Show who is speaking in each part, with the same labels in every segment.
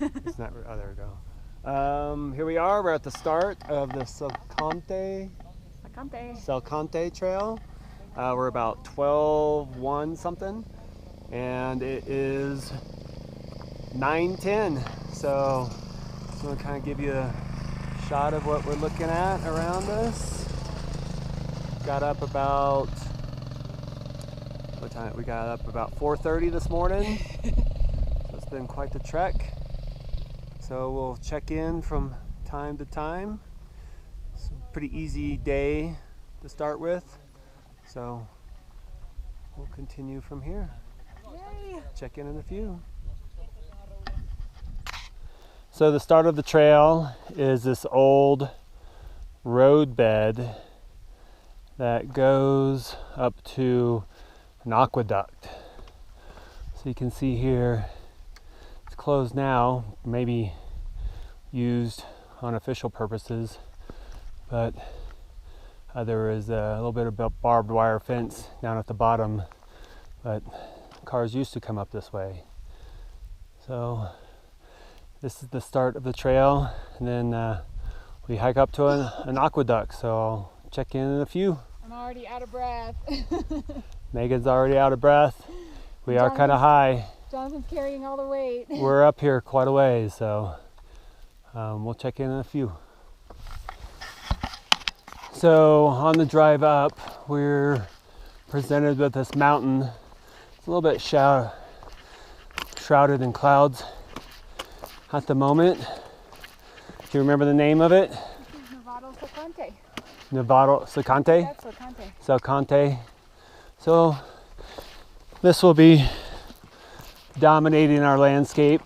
Speaker 1: It's not. Oh, there we go. Here we are. We're at the start of the Salkantay Trail. We're about 12:01 something, and it is 9:10. So I'm gonna kind of give you a shot of what we're looking at around us. Got up about what time? We got up about 4:30 this morning. So it's been quite the trek. So we'll check in from time to time. It's a pretty easy day to start with. So we'll continue from here.
Speaker 2: Yay.
Speaker 1: Check in a few. So the start of the trail is this old road bed that goes up to an aqueduct. So you can see here, it's closed now, maybe used on official purposes, but there is a little bit of barbed wire fence down at the bottom, but cars used to come up this way. So this is the start of the trail, and then we hike up to an aqueduct, so I'll check in a few.
Speaker 2: I'm already out of breath.
Speaker 1: Megan's already out of breath. We are kind of high.
Speaker 2: Jonathan's carrying all the weight.
Speaker 1: We're up here quite a ways, so we'll check in a few. So on the drive up, we're presented with this mountain. It's a little bit shrouded in clouds at the moment. Do you remember the name of it?
Speaker 2: This is Salkantay.
Speaker 1: Salkantay?
Speaker 2: That's Salkantay.
Speaker 1: Salkantay. So this will be dominating our landscape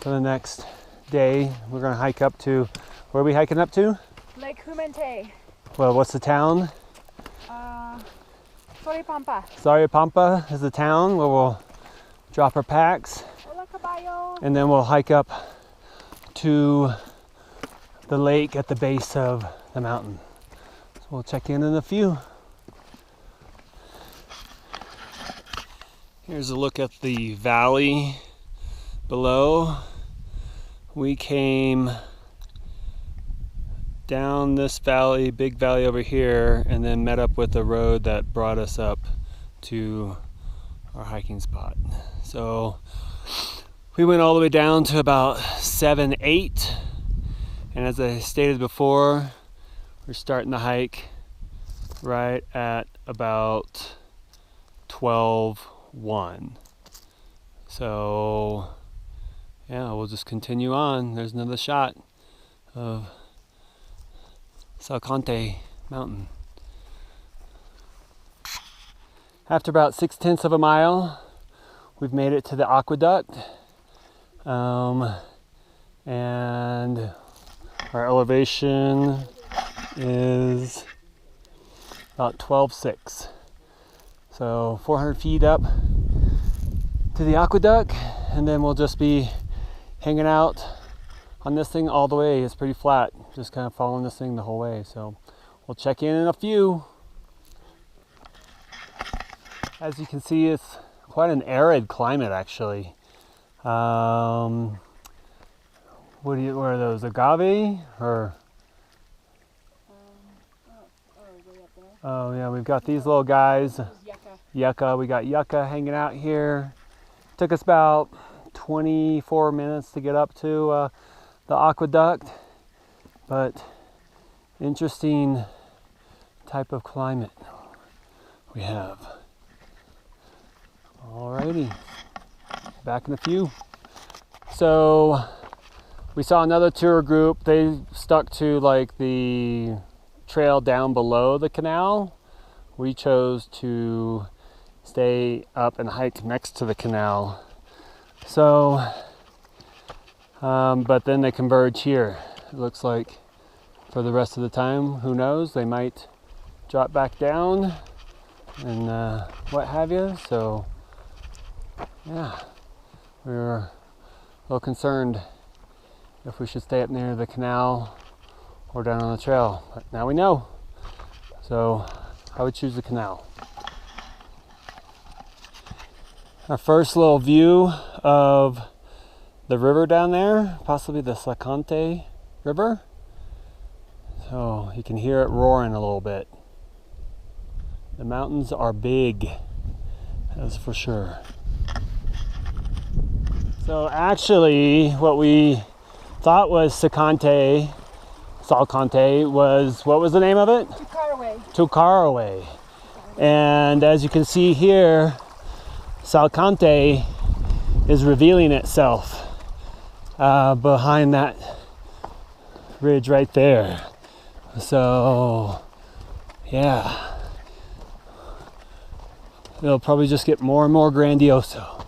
Speaker 1: for the next day. We're going to hike up to, where are we hiking up to?
Speaker 2: Lake Humantay.
Speaker 1: Well, what's the town?
Speaker 2: Soripampa.
Speaker 1: Soripampa is the town where we'll drop our packs.
Speaker 2: Hola, caballo.
Speaker 1: And then we'll hike up to the lake at the base of the mountain. So we'll check in a few. Here's a look at the valley below. We came down this valley, big valley over here, and then met up with a road that brought us up to our hiking spot. So we went all the way down to about 7-8, and as I stated before, we're starting the hike right at about 12:01. So yeah, we'll just continue on. There's another shot of Salkantay Mountain. After about 6/10 of a mile, we've made it to the aqueduct, and our elevation is about 12.6. So 400 feet up to the aqueduct, and then we'll just be hanging out on this thing all the way. It's pretty flat, just kind of following this thing the whole way. So we'll check in a few. As you can see, it's quite an arid climate actually. What are those, agave or?
Speaker 2: Way up there.
Speaker 1: Oh yeah, we've got these little guys.
Speaker 2: Yucca.
Speaker 1: Yucca, we got yucca hanging out here. Took us about 24 minutes to get up to the aqueduct, but interesting type of climate we have. Alrighty, back in a few. So we saw another tour group. They stuck to like the trail down below the canal. We chose to stay up and hike next to the canal. So, but then they converge here. It looks like for the rest of the time, who knows, they might drop back down and what have you. So yeah, we were a little concerned if we should stay up near the canal or down on the trail, but now we know. So I would choose the canal. Our first little view of the river down there, possibly the Salkantay River. So you can hear it roaring a little bit. The mountains are big, that's for sure. So actually what we thought was Salkantay was, what was the name of it? Tukaraway. And as you can see here, Salkantay is revealing itself behind that ridge right there. So yeah, it'll probably just get more and more grandioso.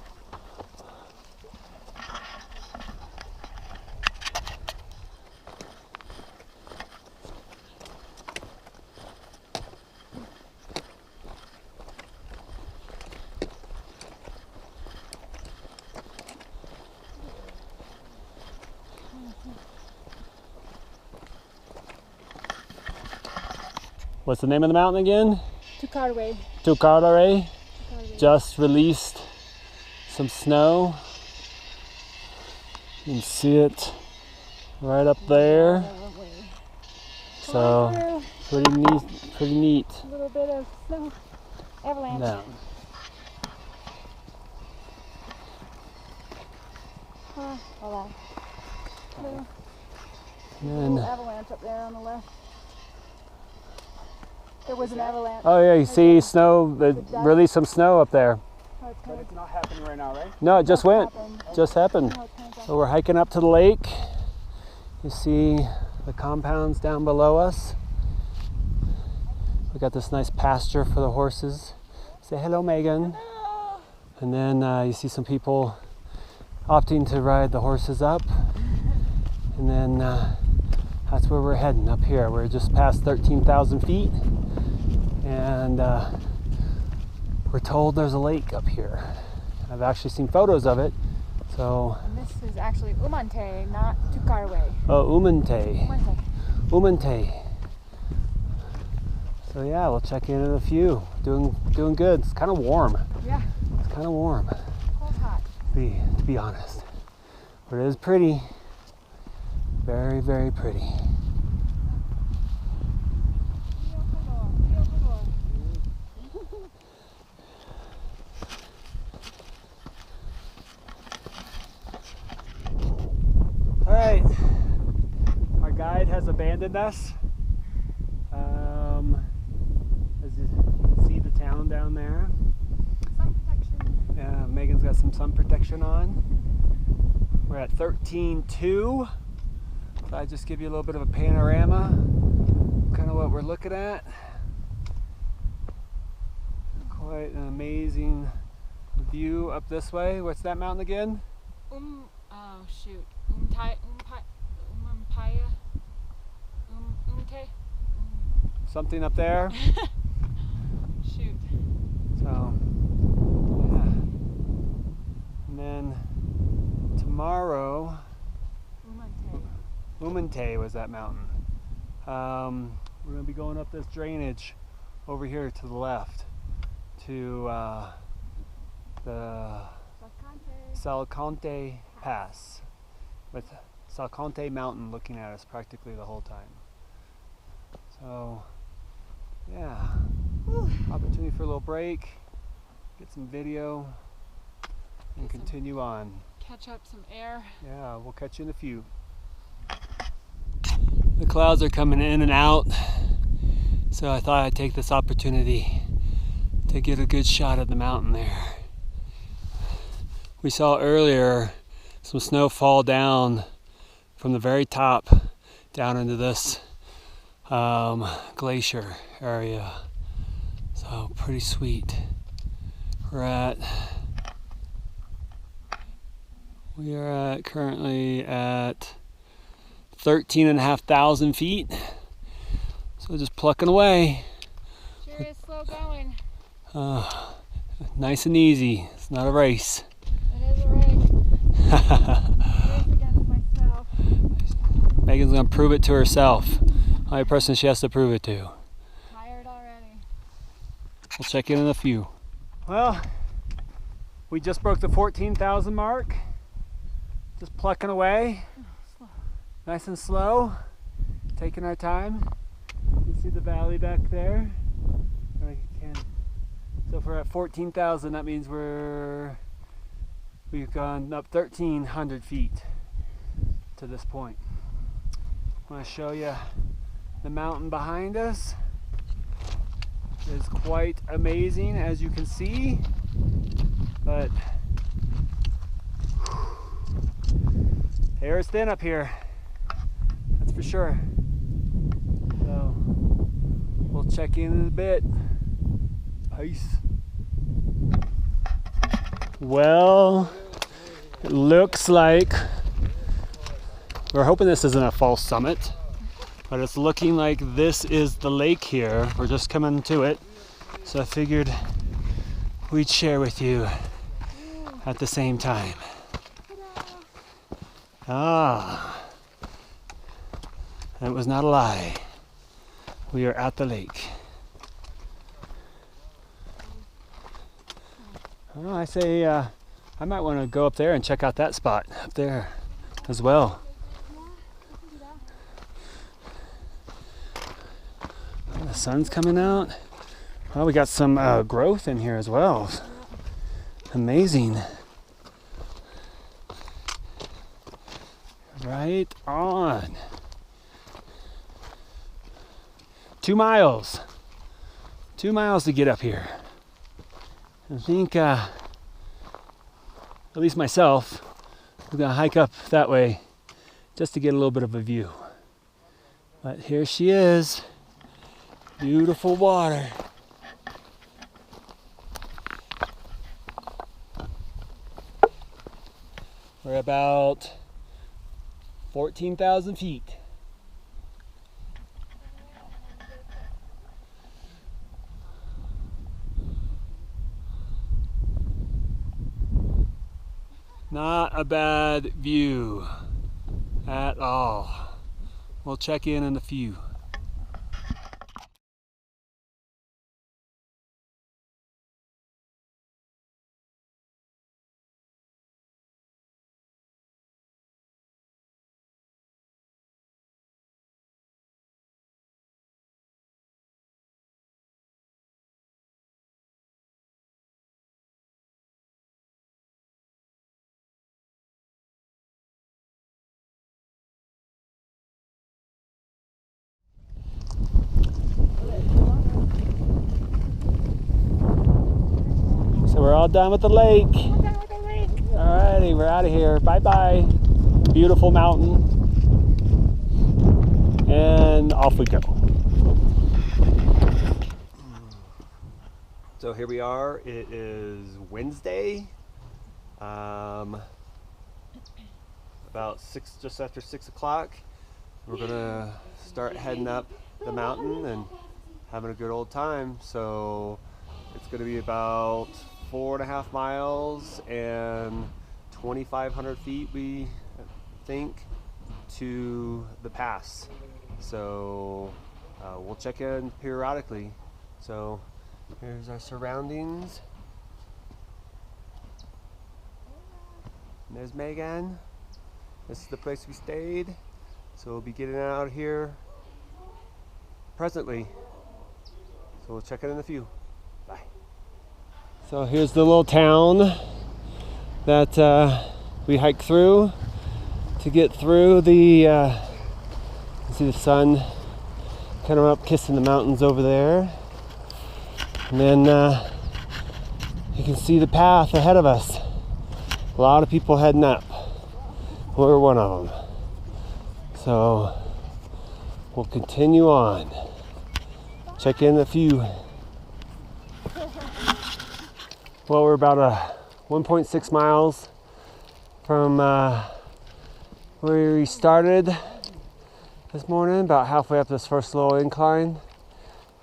Speaker 1: What's the name of the mountain again? Tukaraway. Just released some snow. You can see it right up there. So pretty neat.
Speaker 2: A little bit of snow. Avalanche.
Speaker 1: No.
Speaker 2: Hold on.
Speaker 1: And
Speaker 2: Little avalanche up there on the left. There was an avalanche.
Speaker 1: oh yeah, you see snow, released some snow up there.
Speaker 2: But
Speaker 3: It's not happening right now, right?
Speaker 1: No, it just went. Just happened. So we're hiking up to the lake. You see the compounds down below us. We got this nice pasture for the horses. Say hello, Megan. And then you see some people opting to ride the horses up. And then that's where we're heading, up here. We're just past 13,000 feet. And we're told there's a lake up here. I've actually seen photos of it. So.
Speaker 2: And this is actually Umante, not Tukaraway.
Speaker 1: Oh, Umante.
Speaker 2: Umante.
Speaker 1: Umante. So yeah, we'll check in a few. Doing good. It's kind of warm.
Speaker 2: Yeah.
Speaker 1: It's kind of warm,
Speaker 2: Cold hot.
Speaker 1: to be honest. But it is pretty. Very, very pretty. All right, our guide has abandoned us. As you can see the town down there.
Speaker 2: Sun protection.
Speaker 1: Yeah, Megan's got some sun protection on. We're at 13.2. So I just give you a little bit of a panorama, kind of what we're looking at. Quite an amazing view up this way. What's that mountain again?
Speaker 2: Oh shoot. Umte.
Speaker 1: Something up there.
Speaker 2: Shoot.
Speaker 1: So, yeah. And then tomorrow, Umante was that mountain. We're going to be going up this drainage over here to the left to the Salkantay Pass, with Salkantay Mountain looking at us practically the whole time. So, yeah, opportunity for a little break, get some video, and continue on.
Speaker 2: Catch up some air.
Speaker 1: Yeah, we'll catch you in a few. The clouds are coming in and out, so I thought I'd take this opportunity to get a good shot of the mountain there. We saw earlier some snow fall down from the very top down into this glacier area, so pretty sweet. We are currently at 13,500 feet, so just plucking away.
Speaker 2: Sure is slow going.
Speaker 1: Nice and easy. It's not a race.
Speaker 2: It is a race. Race against myself.
Speaker 1: Megan's gonna prove it to herself. Only person she has to prove it to.
Speaker 2: Tired already.
Speaker 1: We'll check in a few. Well, we just broke the 14,000 mark. Just plucking away, nice and slow, taking our time. You see the valley back there? So if we're at 14,000, that means we've gone up 1,300 feet to this point. I want to show you the mountain behind us. It is quite amazing, as you can see, but air is thin up here, that's for sure. So we'll check in a bit. Peace. Well, it looks like we're hoping this isn't a false summit, but it's looking like this is the lake here. We're just coming to it, so I figured we'd share with you at the same time. Ah, that was not a lie. We are at the lake. Oh, I say I might want to go up there and check out that spot up there as well. Oh, the sun's coming out. Well, we got some growth in here as well. Amazing. Right on. 2 miles. 2 miles to get up here. I think, at least myself, I'm gonna hike up that way just to get a little bit of a view. But here she is. Beautiful water. We're about 14,000 feet. Not a bad view at all. We'll check in a few. So we're all done with the lake. Alrighty, we're out of here. Bye-bye. Beautiful mountain. And off we go. So here we are. It is Wednesday. About just after 6 o'clock. We're gonna start heading up the mountain and having a good old time. So it's gonna be about 4.5 miles and 2,500 feet, we think, to the pass. So we'll check in periodically. So here's our surroundings. And there's Megan. This is the place we stayed. So we'll be getting out here presently. So we'll check it in a few. Bye. So here's the little town that we hiked through to get through the, you see the sun kind of up kissing the mountains over there. And then you can see the path ahead of us. A lot of people heading up. We're one of them. So we'll continue on. Check in a few. Well, we're about 1.6 miles from where we started this morning, about halfway up this first little incline.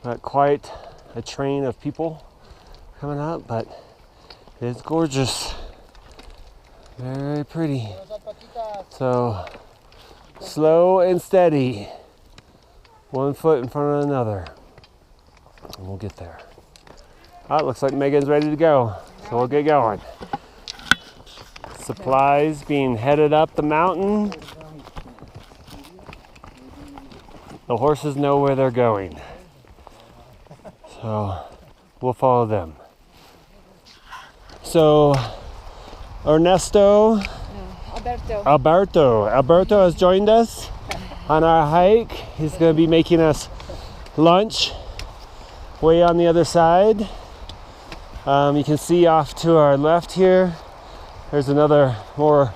Speaker 1: Not quite a train of people coming up, but it's gorgeous. Very pretty. So slow and steady, one foot in front of another, and we'll get there. Oh, it looks like Megan's ready to go, so we'll get going. Supplies being headed up the mountain. The horses know where they're going, so we'll follow them. So Ernesto, Alberto has joined us on our hike. He's going to be making us lunch way on the other side. You can see off to our left here, there's another more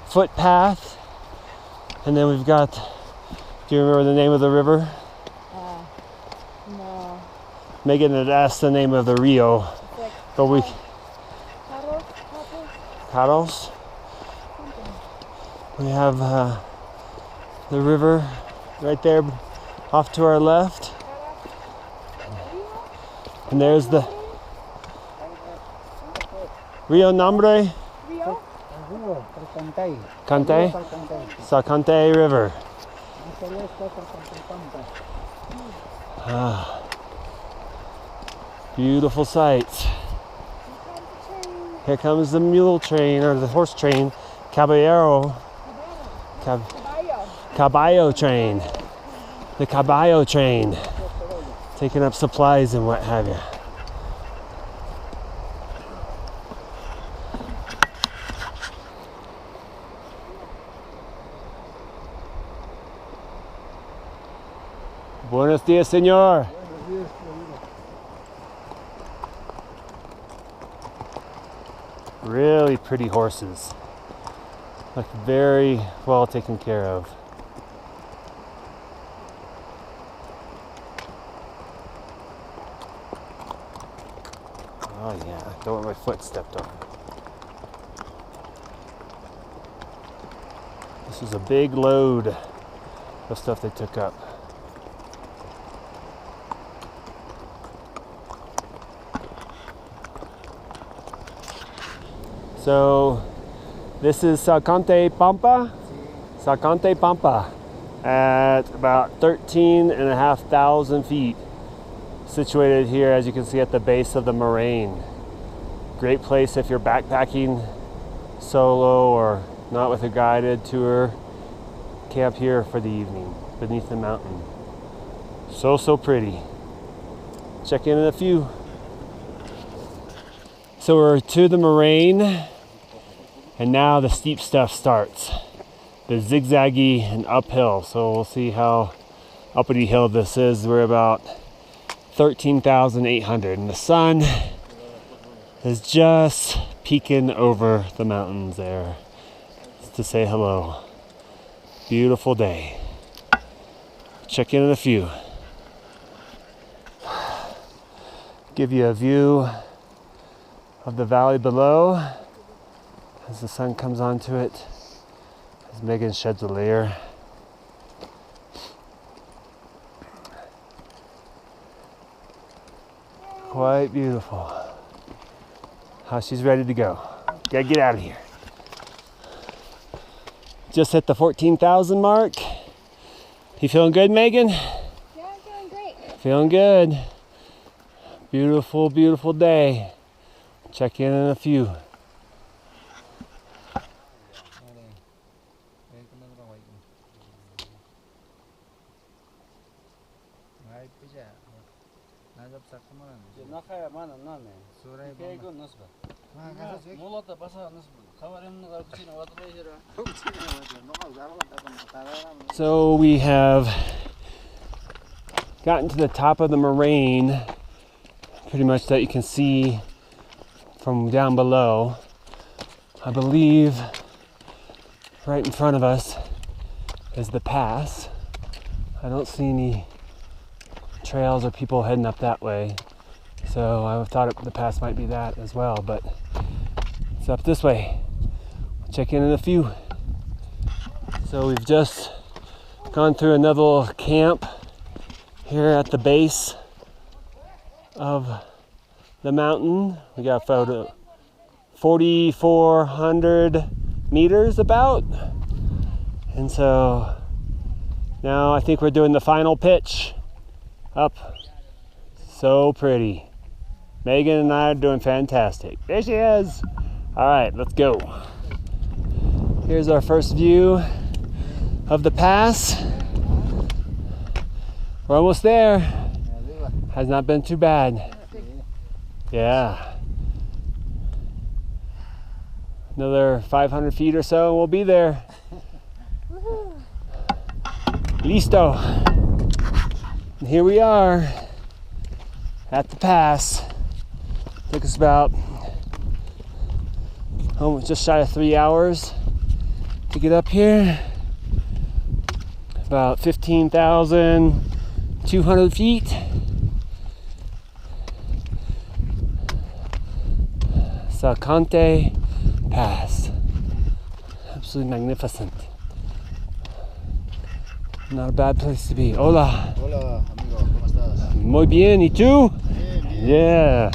Speaker 1: footpath, and then we've got, do you remember the name of the river?
Speaker 2: No.
Speaker 1: Megan had asked the name of the Rio,
Speaker 2: Like,
Speaker 1: but we,
Speaker 2: Paddles?
Speaker 1: Paddles? We have the river right there off to our left, and there's the Rio Nombre?
Speaker 2: Rio?
Speaker 1: Salkantay? Salkantay River. Ah, beautiful sights. Here comes the mule train, or the horse train, Caballo train. The Caballo train, taking up supplies and what have you. Buenos dias, señor. Really pretty horses. Like very well taken care of. Oh yeah, I don't want my foot stepped on. This is a big load of stuff they took up. So this is Salkantay Pampa at about 13,500 feet, situated here, as you can see, at the base of the moraine. Great place if you're backpacking solo or not with a guided tour. Camp here for the evening beneath the mountain. So pretty. Check in a few. So we're to the moraine, and now the steep stuff starts. The zigzaggy and uphill. So we'll see how uppity hill this is. We're about 13,800, and the sun is just peeking over the mountains there to say hello. Beautiful day. Check in a few. Give you a view of the valley below as the sun comes onto it, as Megan sheds a layer. Quite beautiful. How she's ready to go. Gotta get out of here. Just hit the 14,000 mark. You feeling good, Megan?
Speaker 2: Yeah, I'm feeling great.
Speaker 1: Feeling good. Beautiful, beautiful day. Check in a few. So we have gotten to the top of the moraine, pretty much, that you can see from down below. I believe right in front of us is the pass. I don't see any trails or people heading up that way, so I thought the pass might be that as well, but it's up this way. We'll check in a few. So we've just gone through another little camp here at the base of the mountain. We got a photo, 4,400 meters about. And so now I think we're doing the final pitch up. So pretty. Megan and I are doing fantastic. There she is. All right, let's go. Here's our first view of the pass. We're almost there. Has not been too bad. Yeah. Another 500 feet or so and we'll be there. Listo. And here we are at the pass. Took us about just shy of 3 hours to get up here. About 15,200 feet. Salkantay Pass. Absolutely magnificent. Not a bad place to be. Hola.
Speaker 4: Hola, amigo, ¿cómo estás?
Speaker 1: Muy bien, ¿y tú?
Speaker 4: Bien, bien.
Speaker 1: Yeah.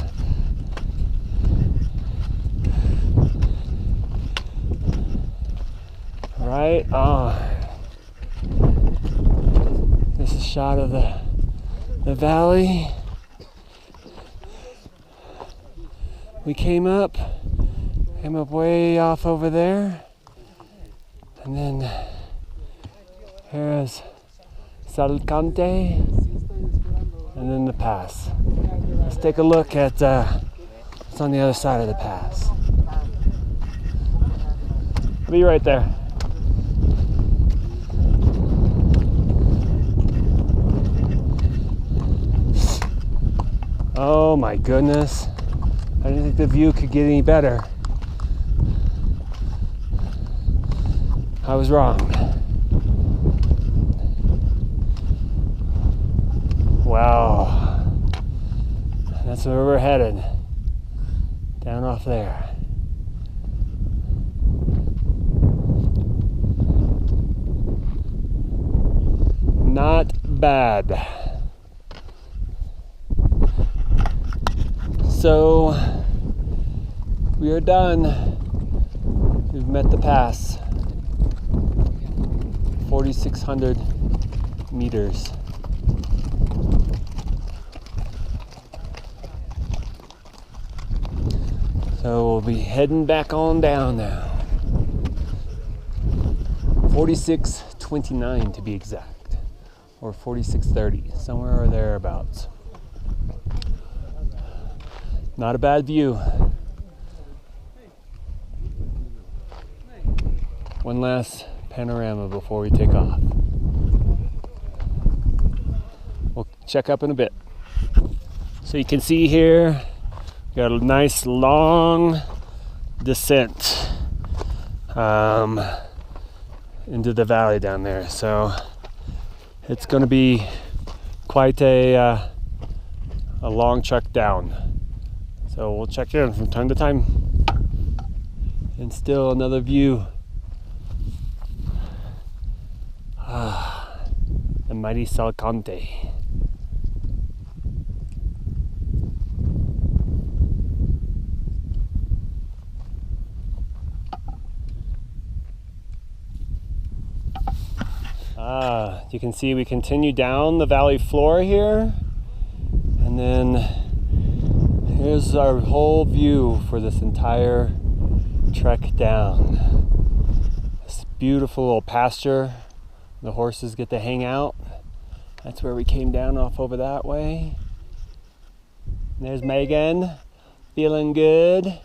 Speaker 1: Right on. This is a shot of the valley. We came up way off over there. And then here's Salkantay. And then the pass. Let's take a look at what's on the other side of the pass. I'll be right there. Oh my goodness. I didn't think the view could get any better. I was wrong. Wow. That's where we're headed. Down off there. Not bad. So we are done. We've met the pass. 4,600 meters. So we'll be heading back on down now. 46:29 to be exact, or 46:30, somewhere or thereabouts. Not a bad view. One last panorama before we take off. We'll check up in a bit. So you can see here, we got a nice long descent into the valley down there. So it's going to be quite a long trek down. So we'll check in from time to time. And still another view. The mighty Salkantay. You can see we continue down the valley floor here. And then here's our whole view for this entire trek down. This beautiful little pasture. The horses get to hang out. That's where we came down off over that way. And there's Megan, feeling good.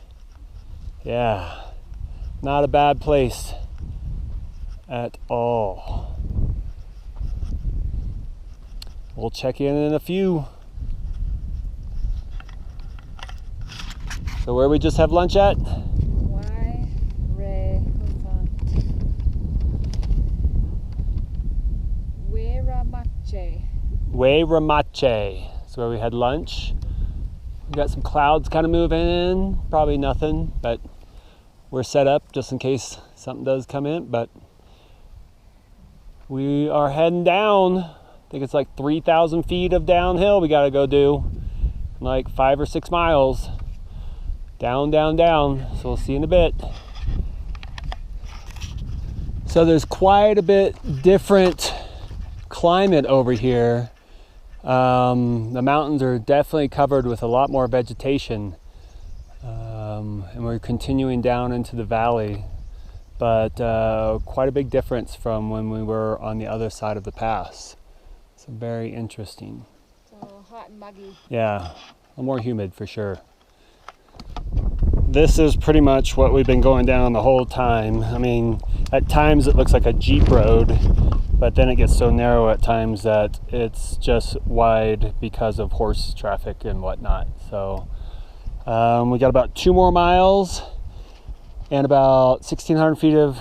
Speaker 1: Yeah, not a bad place at all. We'll check in a few. So where we just have lunch at? Weiramache. That's where we had lunch. We got some clouds kind of moving in. Probably nothing, but we're set up just in case something does come in. But we are heading down. I think it's like 3,000 feet of downhill we got to go do. Like 5 or 6 miles. Down, down, down. So we'll see you in a bit. So there's quite a bit different climate over here. The mountains are definitely covered with a lot more vegetation, and we're continuing down into the valley. but quite a big difference from when we were on the other side of the pass. So very interesting.
Speaker 2: So hot and muggy.
Speaker 1: Yeah, a little more humid for sure. This is pretty much what we've been going down the whole time. I mean, at times it looks like a Jeep road, but then it gets so narrow at times that it's just wide because of horse traffic and whatnot. So we got about 2 more miles and about 1,600 feet of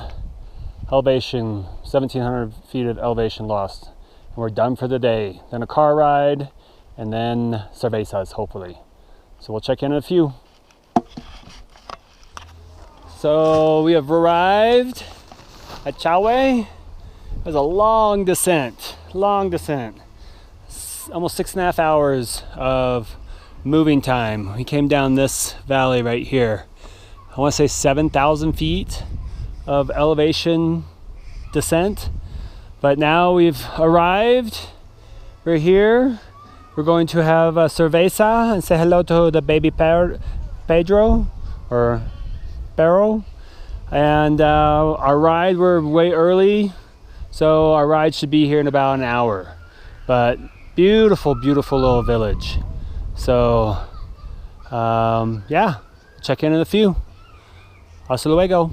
Speaker 1: elevation, 1,700 feet of elevation lost. And we're done for the day. Then a car ride and then cervezas, hopefully. So we'll check in a few. So we have arrived at Chaway. It was a long descent, almost 6.5 hours of moving time. We came down this valley right here. I want to say 7,000 feet of elevation descent. But now we've arrived. We're here. We're going to have a cerveza and say hello to the baby Pedro or Barrow. And our ride, we're way early, so our ride should be here in about an hour. But beautiful, beautiful little village. So yeah, check in a few. Hasta luego.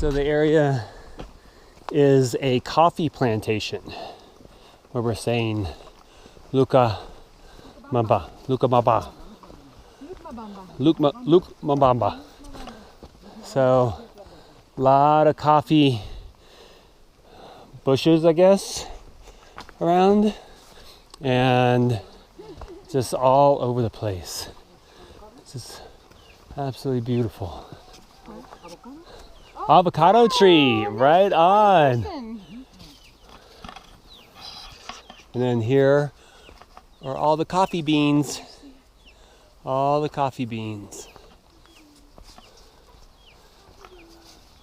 Speaker 1: So the area is a coffee plantation where we're saying Luka Mamba, Luka Mamba, Luke Mambamba. So a lot of coffee bushes, I guess, around, and just all over the place. It's just absolutely beautiful. Avocado tree, right on. And then here are all the coffee beans. All the coffee beans.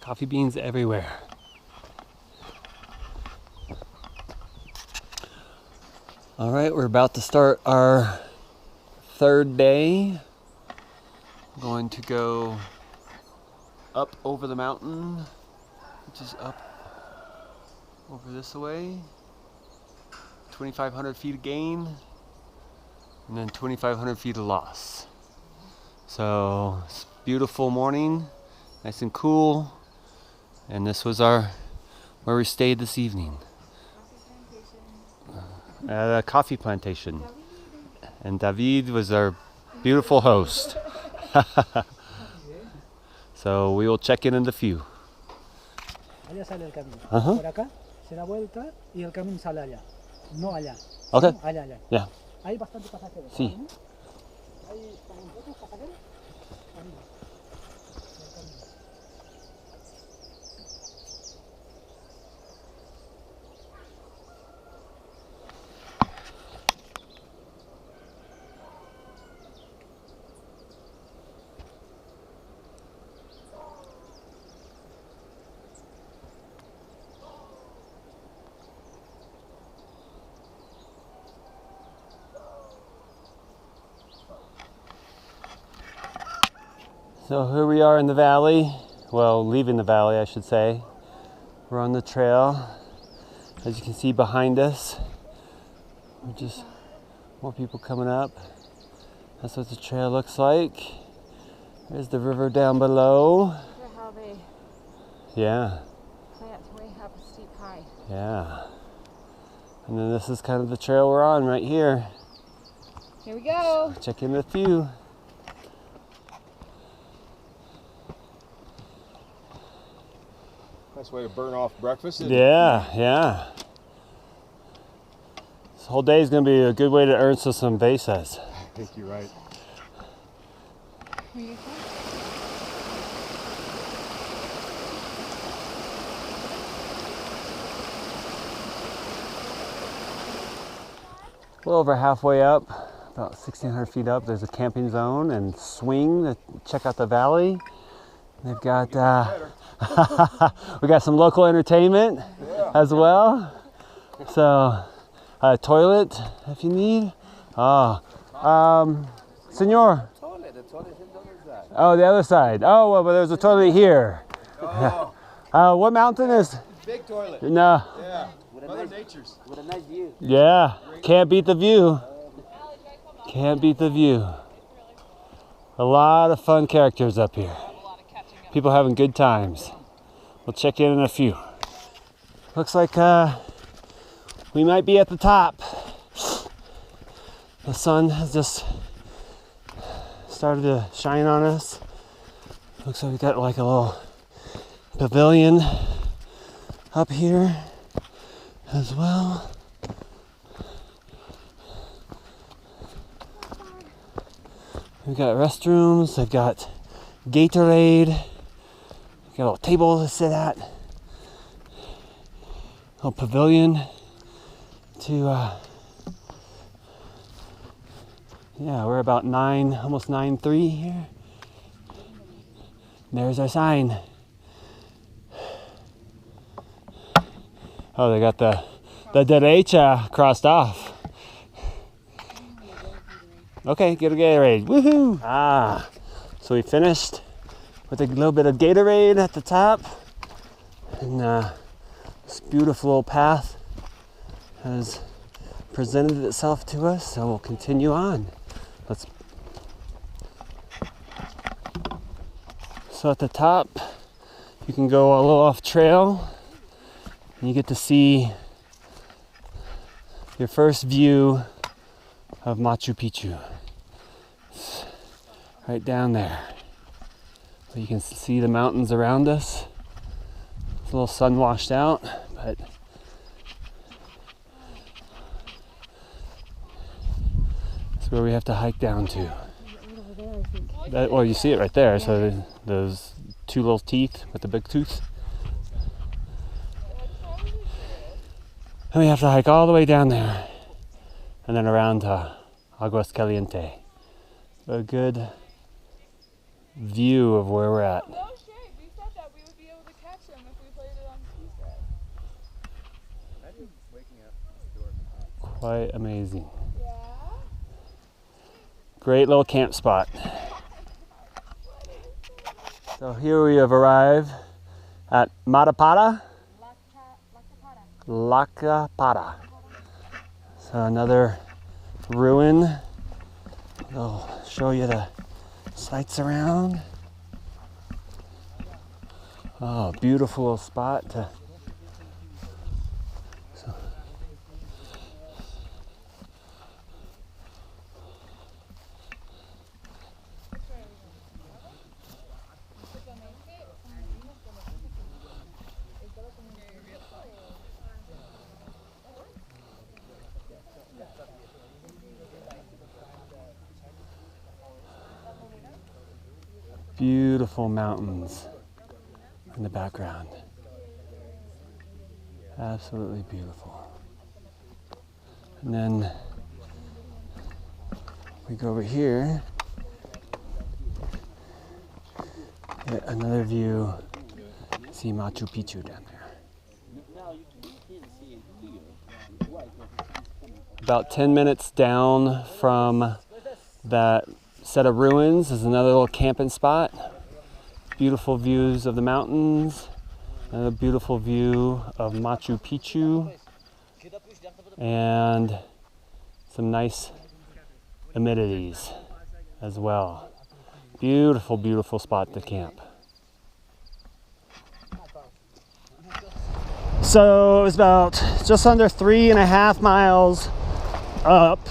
Speaker 1: Coffee beans everywhere. All right, we're about to start our third day. We're going to go up over the mountain, which is up over this way. 2,500 feet of gain, and then 2,500 feet of loss. So it's a beautiful morning, nice and cool. And this was where we stayed this evening. At a coffee plantation. And David was our beautiful host. So we will check in a few.
Speaker 3: Allá sale el camino. Por acá se da vuelta y el camino sale allá. No allá.
Speaker 1: Okay.
Speaker 3: Allá, allá.
Speaker 1: Yeah.
Speaker 3: Hay bastante pasajeros.
Speaker 1: Sí.
Speaker 3: Hay otros pasajeros.
Speaker 1: So here we are in the valley, well, leaving the valley, I should say. We're on the trail. As you can see behind us, we're just more people coming up. That's what the trail looks like. There's the river down below.
Speaker 2: Look at how they
Speaker 1: Yeah,
Speaker 2: plant way up a steep high.
Speaker 1: yeah. And then this is kind of the trail we're on right here.
Speaker 2: Here we go.
Speaker 1: Check in a few.
Speaker 5: Nice way to burn off breakfast. Isn't it?
Speaker 1: Yeah, yeah. This whole day is going to be a good way to earn some pesos.
Speaker 5: I think you're right.
Speaker 2: Where you from?
Speaker 1: Well over halfway up, about 1,600 feet up, there's a camping zone and swing to check out the valley. They've got, we got some local entertainment as well. So, a toilet if you need. Senor. Oh, the other side. Oh, well, but there's a toilet here.
Speaker 5: Oh,
Speaker 1: What mountain is?
Speaker 5: big toilet.
Speaker 1: No.
Speaker 5: Yeah. Mother Nature's.
Speaker 4: With a nice view.
Speaker 1: Yeah, can't beat the view. Can't beat the view. A lot of fun characters up here. People having good times. We'll check in a few. Looks like we might be at the top. The sun has just started to shine on us. Looks like we got like a little pavilion up here as well. We've got restrooms, they've got Gatorade, got a little table to sit at, a little pavilion to, yeah, we're about almost 9:03 here. There's our sign. Oh, they got the derecha crossed off. Okay, get a Gatorade. Woohoo! So we finished with a little bit of Gatorade at the top. And this beautiful little path has presented itself to us, so we'll continue on. So at the top, you can go a little off trail and you get to see your first view of Machu Picchu. It's right down there. So you can see the mountains around us. It's a little sun washed out, but that's where we have to hike down to. Well, you see it right there. So those two little teeth with the big tooth. And we have to hike all the way down there and then around to Aguas Caliente. A good view of where we're at.
Speaker 2: No shade. We thought that we would be able to catch them if we played it on Tuesday.
Speaker 1: Quite amazing.
Speaker 2: Yeah.
Speaker 1: Great little camp spot. So here we have arrived at Lacapara. So another ruin. I'll show you the sights around. Oh, beautiful little spot to beautiful mountains in the background. Absolutely beautiful. And then we go over here, get another view, see Machu Picchu down there. About 10 minutes down from that set of ruins is another little camping spot. Beautiful views of the mountains, another beautiful view of Machu Picchu, and some nice amenities as well. Beautiful, beautiful spot to camp. So it was about just under 3.5 miles up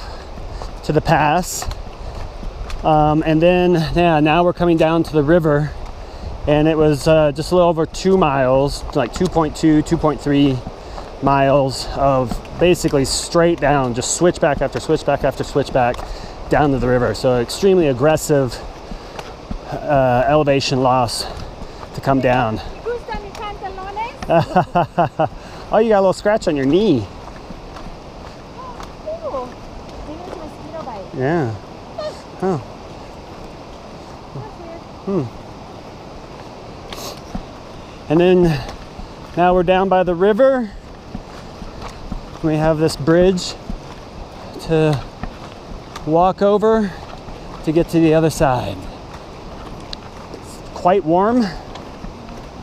Speaker 1: to the pass. And then, now we're coming down to the river, and it was just a little over 2 miles, like 2.2, 2.3 miles of basically straight down, just switchback after switchback after switchback down to the river. So extremely aggressive elevation loss to come down. Oh, you got a little scratch on your knee.
Speaker 2: Oh, maybe it's a mosquito bite.
Speaker 1: Yeah. Oh. And then now we're down by the river. We have this bridge to walk over to get to the other side. It's quite warm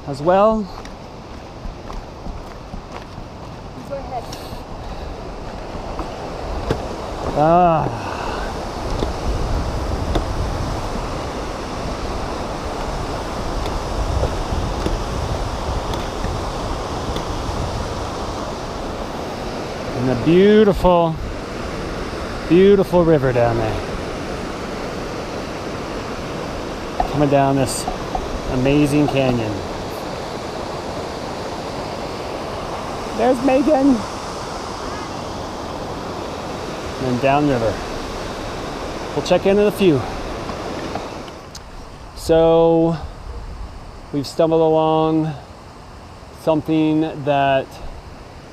Speaker 1: as well.
Speaker 2: Go ahead.
Speaker 1: Ah. And a beautiful, beautiful river down there. Coming down this amazing canyon. There's Megan. And downriver. We'll check in a few. So we've stumbled along something that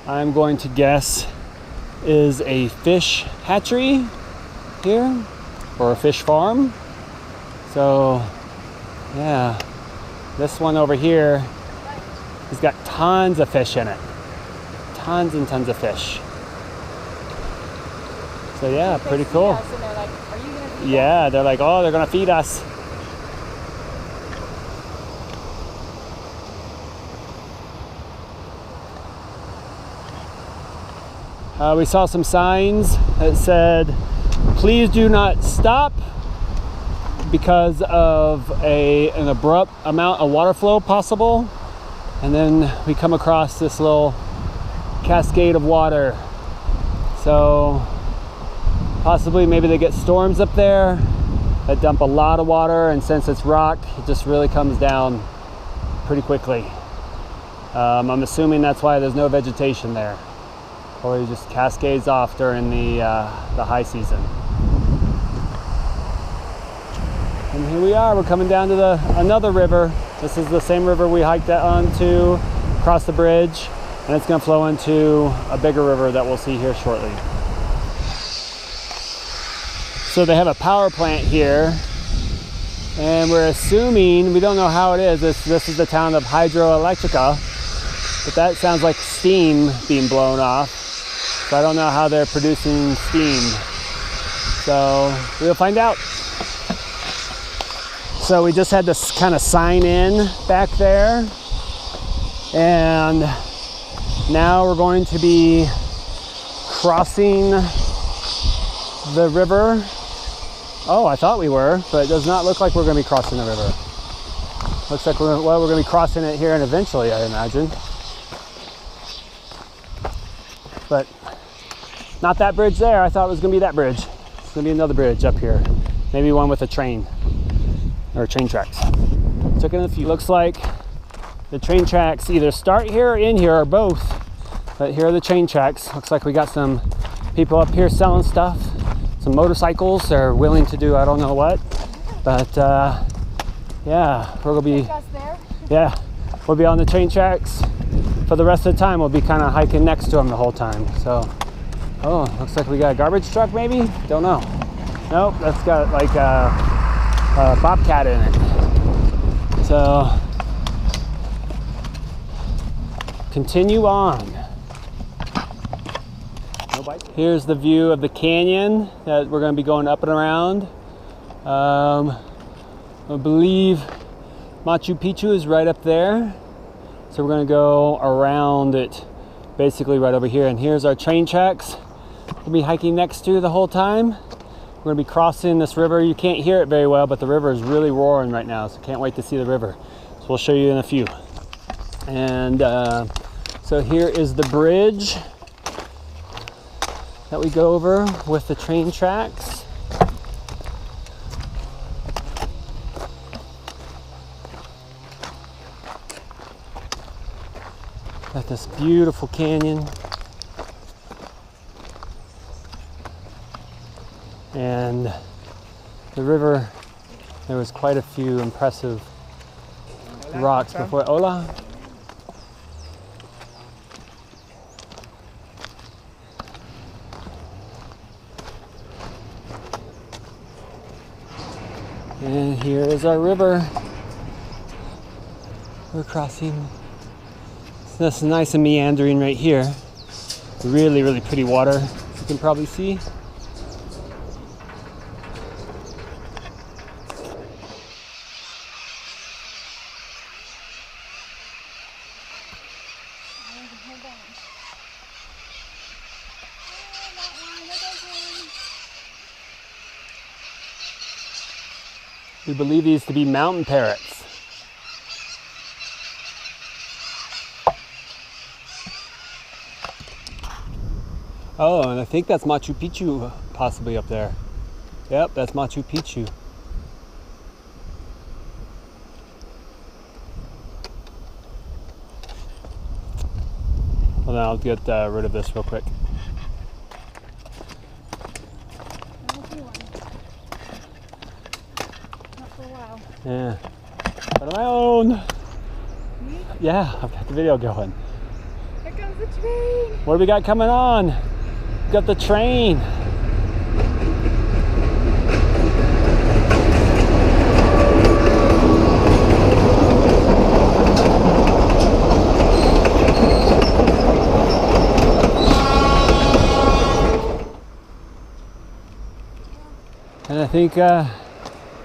Speaker 1: I'm going to guess is a fish hatchery here, or a fish farm. So yeah, this one over here has got tons of fish in it. Tons and tons of fish. So yeah, pretty cool.
Speaker 2: And they're like, are you gonna feed
Speaker 1: Yeah, they're like, oh, they're gonna feed us. We saw some signs that said, please do not stop because of an abrupt amount of water flow possible And then we come across this little cascade of water. So possibly maybe they get storms up there that dump a lot of water, and since it's rock, it just really comes down pretty quickly. I'm assuming that's why there's no vegetation there, or it just cascades off during the high season. And here we are, we're coming down to another river. This is the same river we hiked onto, across the bridge, and it's going to flow into a bigger river that we'll see here shortly. So they have a power plant here, and we're assuming, we don't know how it is, this is the town of Hydroelectrica, but that sounds like steam being blown off. So I don't know how they're producing steam. So we'll find out. So we just had to kind of sign in back there, and now we're going to be crossing the river. Oh, I thought we were, but it does not look like we're going to be crossing the river. Looks like we're going to be crossing it here and eventually, I imagine. But not that bridge there. I thought it was going to be that bridge. It's going to be another bridge up here. Maybe one with a train, or train tracks. Took in a few. Looks like the train tracks either start here or in here, or both. But here are the train tracks. Looks like we got some people up here selling stuff. Some motorcycles. They're willing to do I don't know what. But yeah, we're going to be, yeah, we'll be on the train tracks for the rest of the time. We'll be kind of hiking next to them the whole time. So, oh, looks like we got a garbage truck maybe? Don't know. Nope, that's got like a bobcat in it. So, continue on. Here's the view of the canyon that we're going to be going up and around. I believe Machu Picchu is right up there. So we're going to go around it, basically right over here. And here's our train tracks we'll be hiking next to the whole time. We're going to be crossing this river. You can't hear it very well, but the river is really roaring right now, so can't wait to see the river. So we'll show you in a few. And so here is the bridge that we go over with the train tracks. Got this beautiful canyon. And the river, there was quite a few impressive rocks before. Hola. And here is our river. We're crossing. So that's nice and meandering right here. Really, really pretty water, as you can probably see. We believe these to be mountain parrots. Oh, and I think that's Machu Picchu possibly up there. Yep, that's Machu Picchu. Well, then I'll get rid of this real quick. Yeah, but on my own.
Speaker 2: Me?
Speaker 1: Yeah, I've got the video going.
Speaker 2: Here comes the train.
Speaker 1: What do we got coming on? We got the train. And I think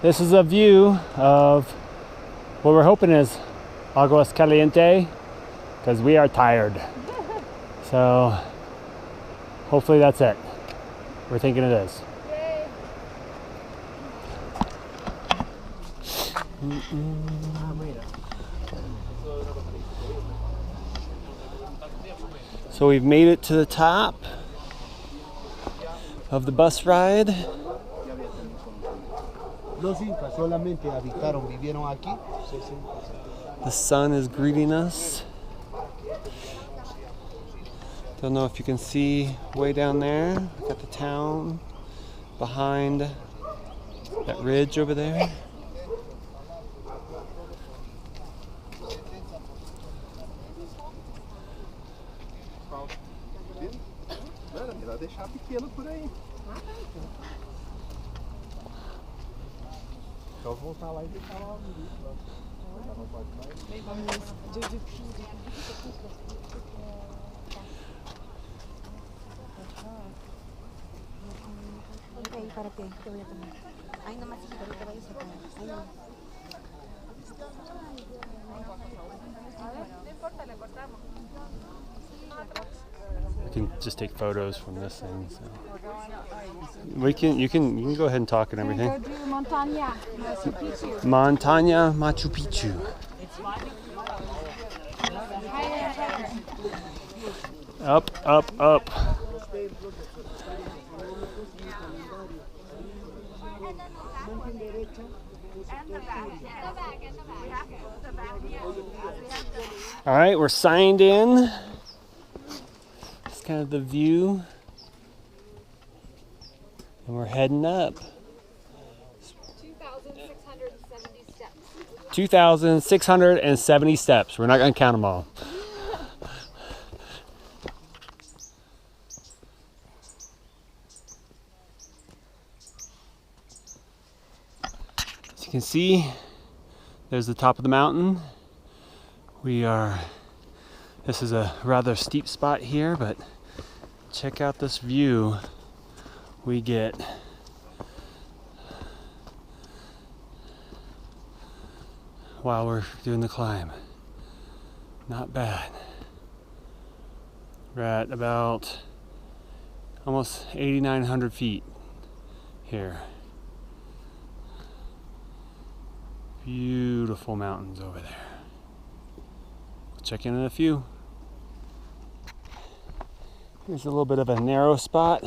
Speaker 1: this is a view of what we're hoping is Aguas Caliente, because we are tired. So hopefully that's it. We're thinking it is.
Speaker 2: Yay.
Speaker 1: So we've made it to the top of the bus ride.
Speaker 4: Los incas solamente habitaron, vivieron aquí.
Speaker 1: The sun is greeting us. Don't know if you can see way down there. Got the town behind that ridge over there.
Speaker 5: Vai deixar pequeno por aí. Só voltar lá e deixar lá no lixo.
Speaker 2: Ahí, párate, te voy a tomar. Ahí nomás, hijita, no te vayas a caer. Ahí no. No importa, le cortamos.
Speaker 1: We can just take photos from this thing. So. You can go ahead and talk and everything.
Speaker 2: Go do Montaña, Machu Picchu.
Speaker 1: Montaña Machu Picchu. Up, up, up. All right, we're signed in. It's kind of the view. And we're heading up.
Speaker 2: 2,670 steps.
Speaker 1: 2,670 steps. We're not going to count them all. As you can see, there's the top of the mountain. This is a rather steep spot here, but check out this view we get. While we're doing the climb. Not bad. We're at about almost 8,900 feet here. Beautiful mountains over there. We'll check in a few. Here's a little bit of a narrow spot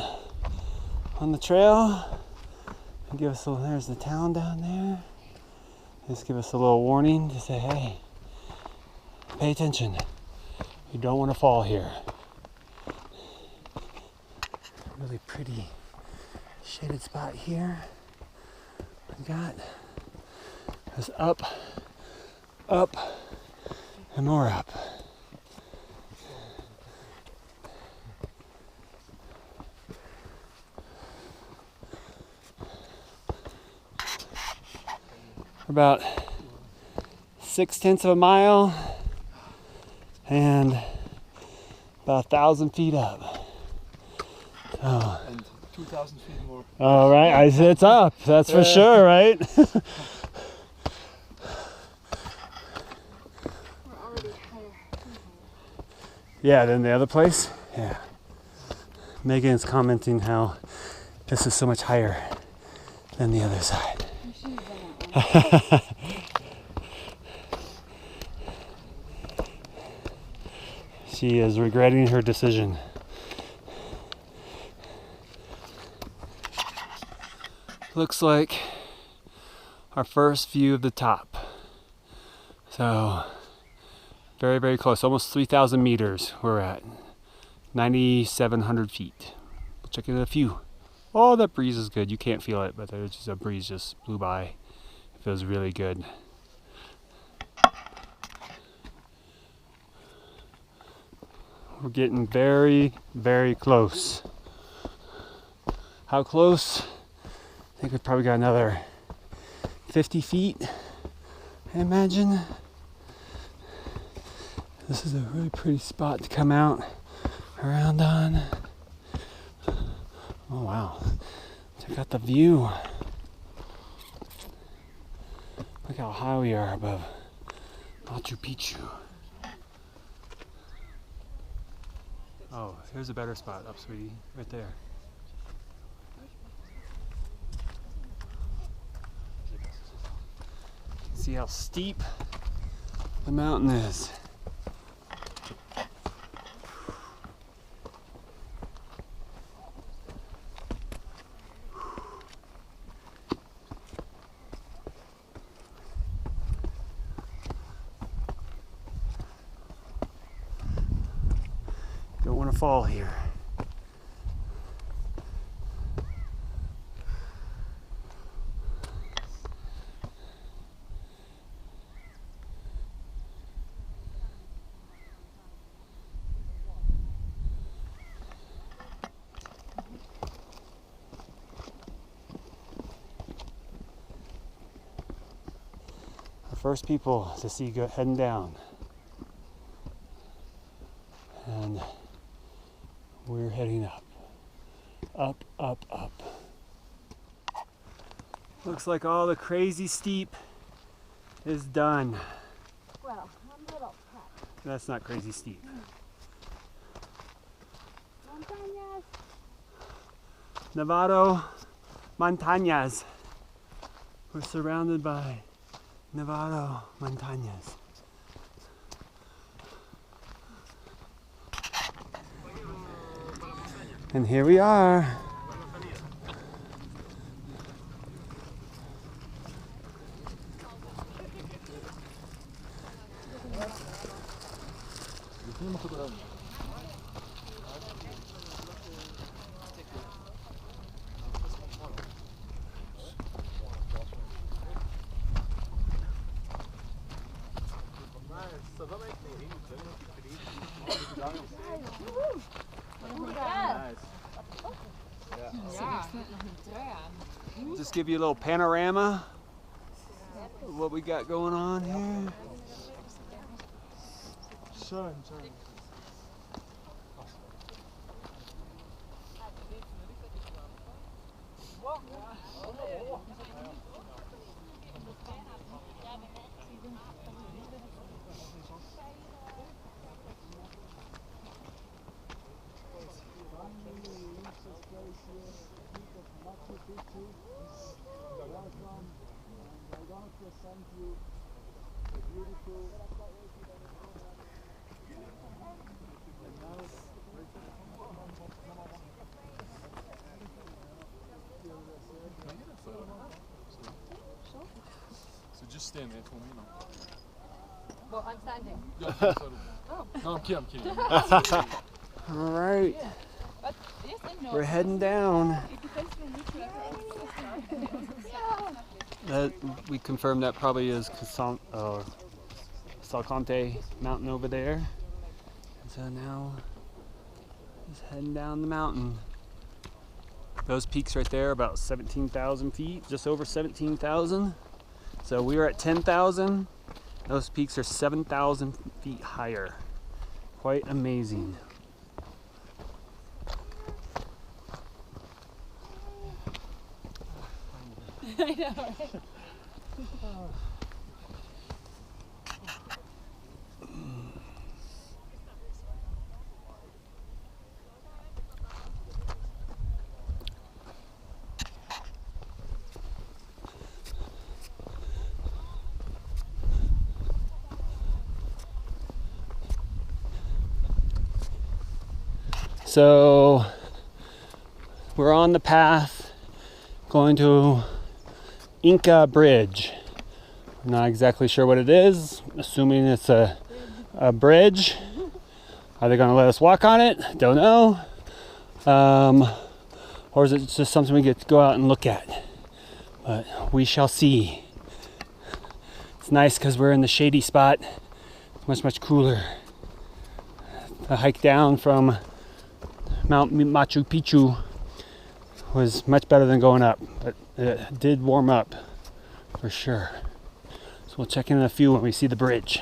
Speaker 1: on the trail. There's the town down there. Just give us a little warning to say, hey, pay attention. You don't want to fall here. Really pretty shaded spot here. We got this up, up, and more up. About 0.6 of a mile and about 1,000 feet up. So,
Speaker 5: And 2,000 feet more.
Speaker 1: all right, it's up. That's for sure, right?
Speaker 2: We're already higher.
Speaker 1: Yeah, than the other place. Yeah. Megan's commenting how this is so much higher than the other side. She is regretting her decision. Looks like our first view of the top. So very, very close, almost 3,000 meters we're at. 9,700 feet. We'll check in a few. Oh, that breeze is good. You can't feel it, but there's just a breeze just blew by. It feels really good. We're getting very, very close. How close? I think we've probably got another 50 feet, I imagine. This is a really pretty spot to come out around on. Oh wow, check out the view. Look how high we are above Machu Picchu. Oh, here's a better spot up, sweetie, right there. See how steep the mountain is. Don't want to fall here. First people to see heading down, and we're heading up, up, up, up. Looks like all the crazy steep is done.
Speaker 2: Well, a little cut.
Speaker 1: That's not crazy steep.
Speaker 2: Montañas.
Speaker 1: Nevado montañas. We're surrounded by Nevado montañas. And here we are. Just give you a little panorama of what we got going on here.
Speaker 3: Machu Picchu. Welcome, and I'm going to present you a beautiful
Speaker 5: So just stand there for me now.
Speaker 2: Well, I'm standing.
Speaker 5: No, I'm kidding.
Speaker 1: All right, we're heading down. That we confirmed that probably is Salkantay mountain over there. And so now just heading down the mountain. Those peaks right there, about 17,000 feet, just over 17,000. So we were at 10,000. Those peaks are 7,000 feet higher. Quite amazing.
Speaker 2: I know, right?
Speaker 1: So we're on the path going to Inca Bridge. I'm not exactly sure what it is, assuming it's a bridge. Are they going to let us walk on it? Don't know. Or is it just something we get to go out and look at? But we shall see. It's nice because we're in the shady spot. It's much cooler. The hike down from Mount Machu Picchu was much better than going up, but it did warm up for sure. So we'll check in a few when we see the bridge.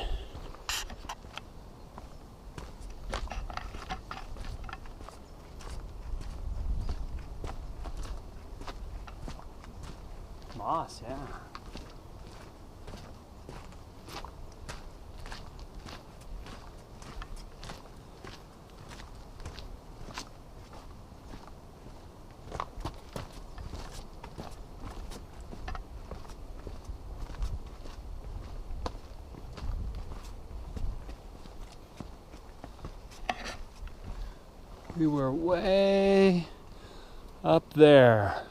Speaker 1: Moss, yeah. We were way up there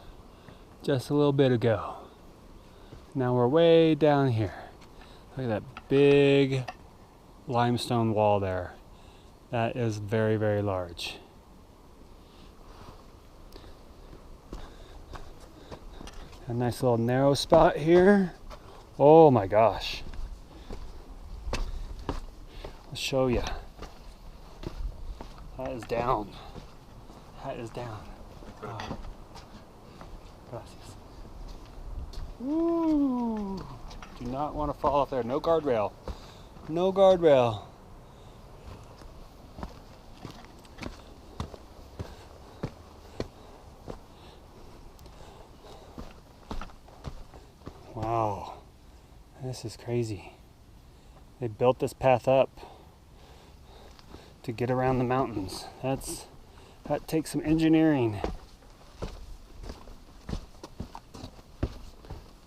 Speaker 1: just a little bit ago. Now we're way down here. Look at that big limestone wall there. That is very, very large. A nice little narrow spot here. Oh my gosh. I'll show you. That is down. That is down. Oh. Gracias. Woo! Do not want to fall off there. No guardrail. No guardrail. Wow. This is crazy. They built this path up to get around the mountains. That takes some engineering.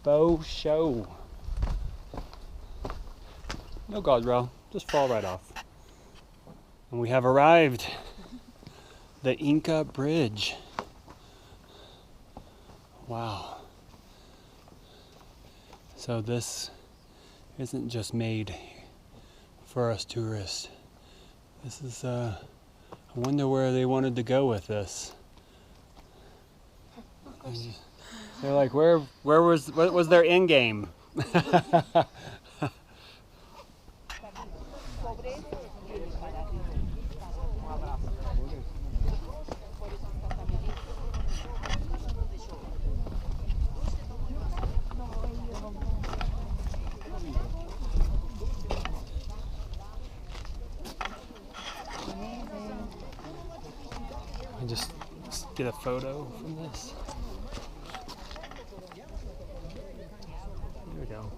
Speaker 1: Faux show. No guardrail, just fall right off. And we have arrived. The Inca Bridge. Wow. So this isn't just made for us tourists. This is, I wonder where they wanted to go with this. They're like, what was their end game? I just get a photo from this. There we go.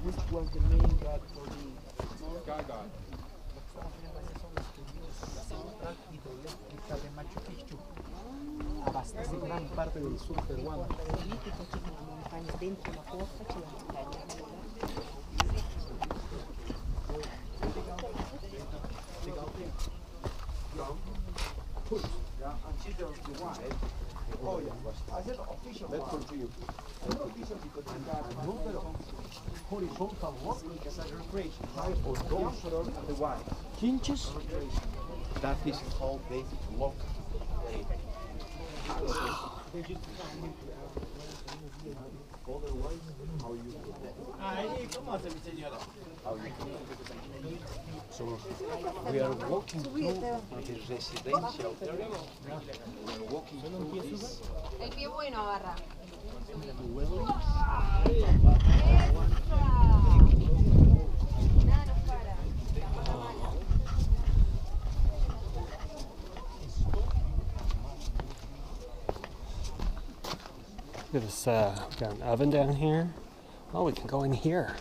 Speaker 3: Which was the main god for the
Speaker 5: Sky God.
Speaker 3: hidroeléctrica de Machu Picchu? Abastece gran parte del sur peruano. Oh yeah, I said official. Let's continue. Not official because horizontal walking is a recreation. Or those and the wide. Hinges? That is called basic walk. Otherwise, how you So we are walking through the residential area. We are walking through this.
Speaker 2: El pie bueno agarra. Nada nos para.
Speaker 1: Look at this, got an oven down here. Oh, we can go in here.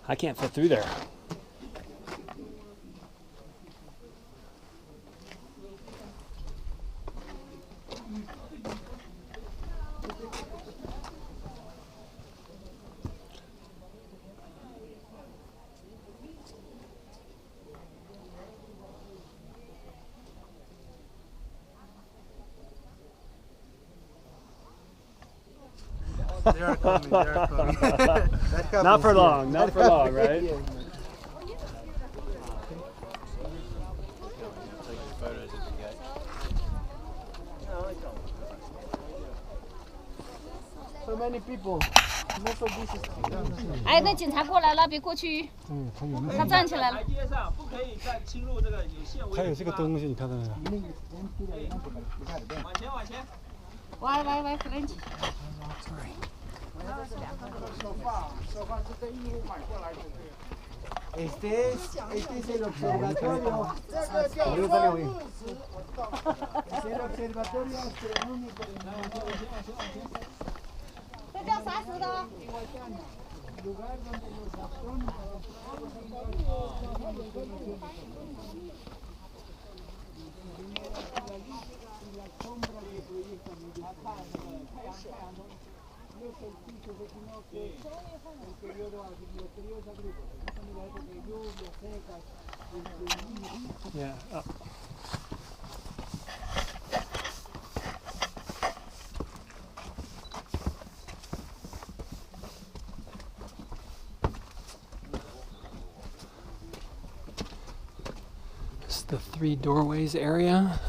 Speaker 1: I can't fit through there.
Speaker 3: They are coming, they are coming.
Speaker 1: Not for long, not for long, right?
Speaker 3: So many people.
Speaker 2: 哎，那警察过来了，别过去。他站起来了。
Speaker 6: 台阶上不可以再侵入这个有限围。
Speaker 1: 还有这个东西，你看到没有？
Speaker 6: 往前，往前。
Speaker 2: 喂 ，French。
Speaker 4: Este es el observatorio. Es el observatorio astronómico.
Speaker 2: 这叫啥石头？
Speaker 4: Lugar donde los astrónomos. La sombra que proyectan no es el piso, sino que el periodo agrícola, en la época de lluvias secas,
Speaker 1: Yeah. Up. This is the 3 doorways area.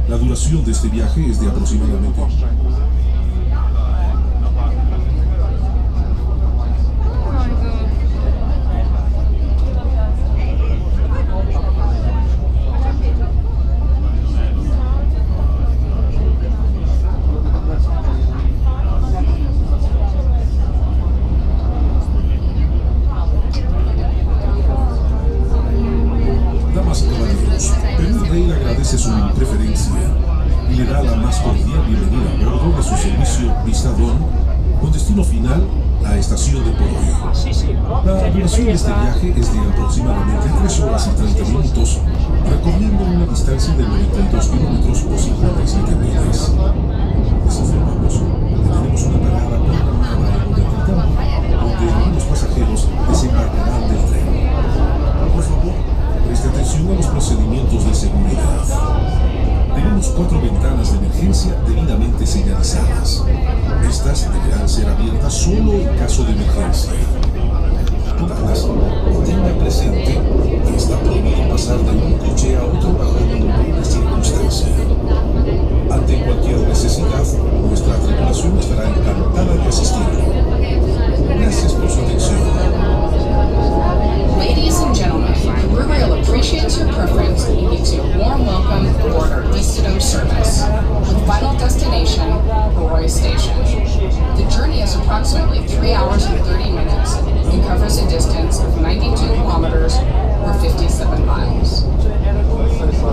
Speaker 7: La duración de este viaje es de aproximadamente con destino final la estación de Poroyo. La duración de este viaje es de aproximadamente 3 horas y 30 minutos, recorriendo una distancia de 92 kilómetros o 57 millas. Les informamos que tenemos una parada programada en Salkantay, donde algunos pasajeros desembarcarán del tren. Por favor, preste atención a los procedimientos de seguridad. Tenemos 4 ventanas de emergencia debidamente señalizadas. Estas deberán ser abiertas solo en caso de emergencia. Ventanas, tenga presente que está prohibido pasar de un coche a otro bajo ninguna circunstancia. Ante cualquier necesidad, nuestra tripulación estará encantada de asistirle. Gracias por su atención.
Speaker 8: Ladies and gentlemen, Blue Rail appreciates your preference and gives you a warm welcome aboard our Visitum service, with final destination, Roy Station. The journey is approximately 3 hours and 30 minutes and covers a distance of 92 kilometers or 57 miles.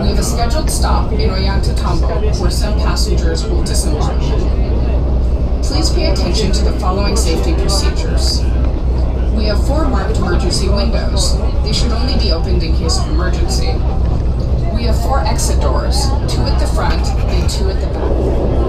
Speaker 8: We have a scheduled stop in Ollantaytambo where some passengers will disembark. Please pay attention to the following safety procedures. We have 4 marked emergency windows. They should only be opened in case of emergency. We have 4 exit doors, 2 at the front and 2 at the back.